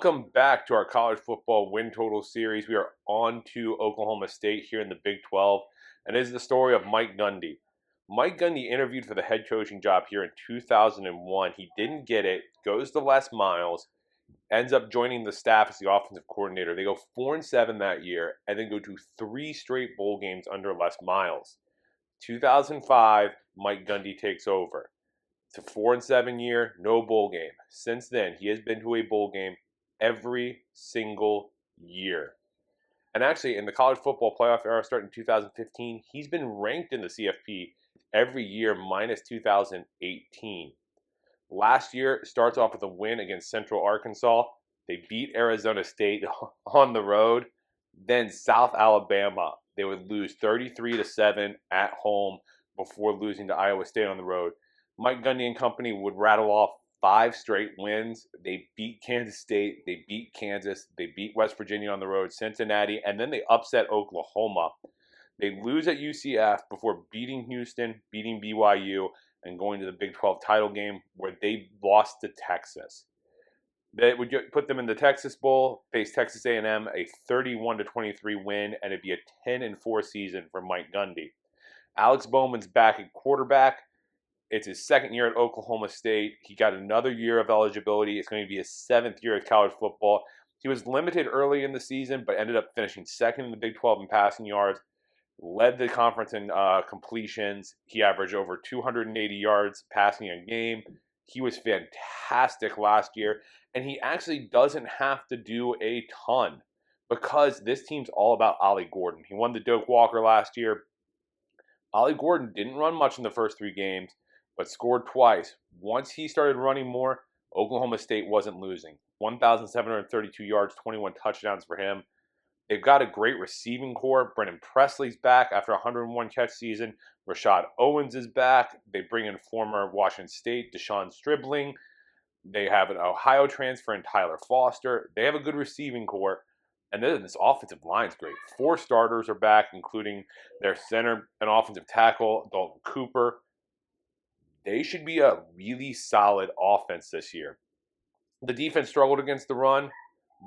Welcome back to our college football win total series. We are on to Oklahoma State here in the Big 12, and it is the story of Mike Gundy. Mike Gundy interviewed for the head coaching job here in 2001. He didn't get it, goes to Les Miles, ends up joining the staff as the offensive coordinator. They go 4-7 that year, and then go to 3 straight bowl games under Les Miles. 2005, Mike Gundy takes over. It's a 4-7 year, no bowl game. Since then, he has been to a bowl game every single year. And actually, in the college football playoff era starting in 2015, he's been ranked in the CFP every year minus 2018. Last year starts off with a win against Central Arkansas. They beat Arizona State on the road. Then South Alabama. They would lose 33-7 at home before losing to Iowa State on the road. Mike Gundy and company would rattle off 5 straight wins. They beat Kansas State, they beat Kansas, they beat West Virginia on the road, Cincinnati, and then they upset Oklahoma. They lose at UCF before beating Houston, beating BYU, and going to the Big 12 title game where they lost to Texas. They would put them in the Texas Bowl, face Texas A&M, a 31-23 win, and it'd be a 10-4 season for Mike Gundy. Alex Bowman's back at quarterback. It's his second year at Oklahoma State. He got another year of eligibility. It's going to be his 7th year at college football. He was limited early in the season, but ended up finishing second in the Big 12 in passing yards. Led the conference in completions. He averaged over 280 yards passing a game. He was fantastic last year, and he actually doesn't have to do a ton because this team's all about Ollie Gordon. He won the Doak Walker last year. Ollie Gordon didn't run much in the first 3 games, but scored twice. Once he started running more, Oklahoma State wasn't losing. 1,732 yards, 21 touchdowns for him. They've got a great receiving core. Brennan Presley's back after a 101-catch season. Rashad Owens is back. They bring in former Washington State Deshaun Stribling. They have an Ohio transfer in Tyler Foster. They have a good receiving core. And then this offensive line's great. 4 starters are back, including their center and offensive tackle, Dalton Cooper. They should be a really solid offense this year. The defense struggled against the run,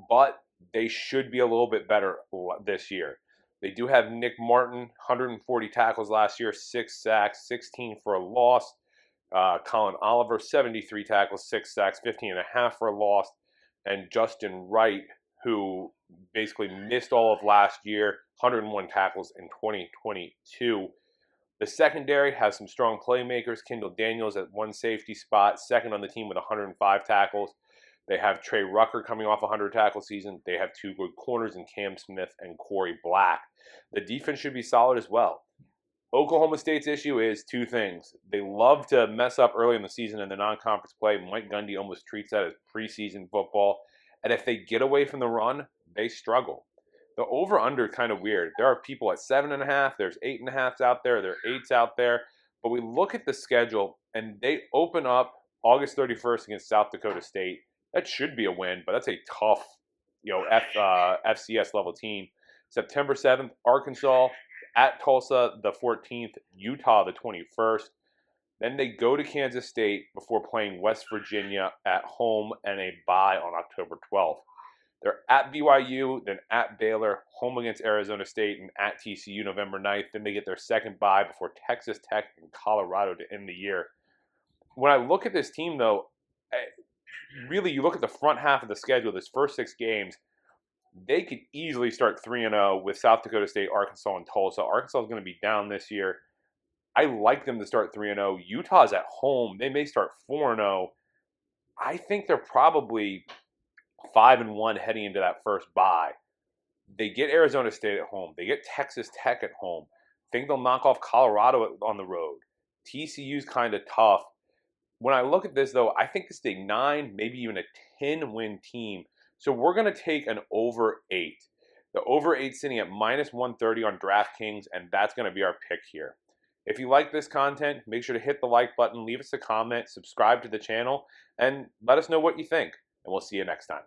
but they should be a little bit better this year. They do have Nick Martin, 140 tackles last year, 6 sacks, 16 for a loss. Colin Oliver, 73 tackles, 6 sacks, 15 and a half for a loss. And Justin Wright, who basically missed all of last year, 101 tackles in 2022. The secondary has some strong playmakers. Kendall Daniels at 1 safety spot, second on the team with 105 tackles. They have Trey Rucker coming off a 100-tackle season. They have 2 good corners in Cam Smith and Corey Black. The defense should be solid as well. Oklahoma State's issue is 2 things. They love to mess up early in the season in the non-conference play. Mike Gundy almost treats that as preseason football. And if they get away from the run, they struggle. The over-under is kind of weird. There are people at 7.5. There's 8.5s out there. There are 8s out there. But we look at the schedule, and they open up August 31st against South Dakota State. That should be a win, but that's a tough, FCS level team. September 7th, Arkansas, at Tulsa the 14th, Utah the 21st. Then they go to Kansas State before playing West Virginia at home and a bye on October 12th. They're at BYU, then at Baylor, home against Arizona State, and at TCU November 9th. Then they get their second bye before Texas Tech and Colorado to end the year. When I look at this team, though, really, you look at the front half of the schedule, this first 6 games, they could easily start 3-0 with South Dakota State, Arkansas, and Tulsa. Arkansas is going to be down this year. I like them to start 3-0. Utah's at home. They may start 4-0. I think they're probably 5-1 heading into that first bye. They get Arizona State at home. They get Texas Tech at home. I think they'll knock off Colorado on the road. TCU's kind of tough. When I look at this, though, I think this is a 9, maybe even a 10-win team. So we're going to take an over 8. The over 8 sitting at minus 130 on DraftKings, and that's going to be our pick here. If you like this content, make sure to hit the like button, leave us a comment, subscribe to the channel, and let us know what you think. And we'll see you next time.